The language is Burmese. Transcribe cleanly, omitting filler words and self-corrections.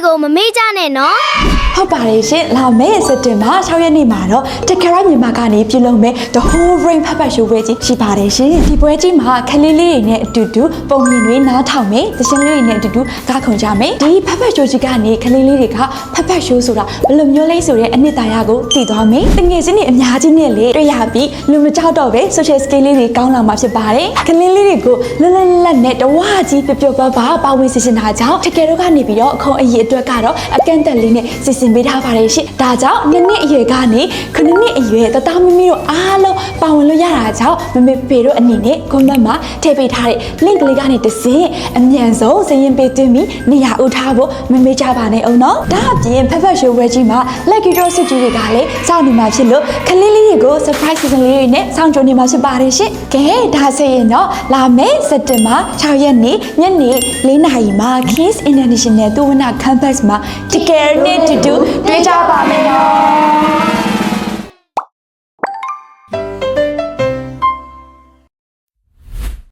ကိုမမေ့ကြနဲ့နော်ဟုတ်ပါတယ်ရှင်လာမယ့်စက်တင်ဘာ6ရက်နေ့မှာတော့တကယ်ရမြန်မာကနေပြုလုပ်မယ် The Whole Rain ဖတ်ဖတ်ရှိုးပွဲကြီးရှိပါတယ်ရှင်ဒီပွဲကြီးမှာခလေးလေးတွေနဲ့အတူတူပုံမြင်တွေနားထောင်မယ်သရှင်လေးတွေနဲ့အတူတူကားခုန်ကြမယ်ဒီဖတ်ဖတ်ရှိုးကြီးကနေခလေးလေးတွေကဖတ်ဖတ်ရှိုးဆိုတာဘယ်လိုမျိုးလဲဆိုတဲ့အနှစ်သာရကိုသိသွားမယ်တငယ်ချင်းတွေအများကြီးနဲ့လေတွေ့ရပြီးလူမကြောက်တော့ပဲ social skill လေးတွေကောင်းလာမှာဖြစ်ပါတယ်ခလေးလေးတွေကိုလွတ်လွတ်လပ်နဲ့တဝါကြီးပျော်ပျော်ပါပါဝင်စီစဉ်တာကြောင့်တကယ်တော့ကနေပြီးတော့အခုံအရေးအတွက်ကတော့အကန့်အသတ်လေးနဲ့စီစဉ်ပေးထားပါတယ်ရှင်ဒါကြောင့်နှစ်နှစ်အရွယ်ကနေ9နှစ်အရွယ်တသားမမီတို့အားလုံးပါဝင်လို့ရတာကြောင့်မမေဖေတို့အနေနဲ့ comment မှာထည့်ပေးထားတဲ့ link လေးကနေတစ်စင်းအမြန်ဆုံးစာရင်းပေးသွင်းပြီးနေရာဦးထားဖို့မမေ့ကြပါနဲ့အောင်နော်ဒါအပြင်ဖက်ဖက်ရှိုးဝဲကြီးမှာ lucky draw စစ်ကြီးတွေကလည်းစောင့်နေမှာဖြစ်လို့ခလေးလေးတွေကို surprise season လေးတွေနဲ့စောင့်ကြိုနေမှာဖြစ်ပါတယ်ရှင်ကဲဒါဆိုရင်တော့လာမယ့်စက်တင်ဘာ6ရက်နေ့ညနေ4နာရီမှာ Kings International သုဝဏ္ဏ campus မှာ Together နဲ့တူတူတွေ့ကြပါမယ်နော်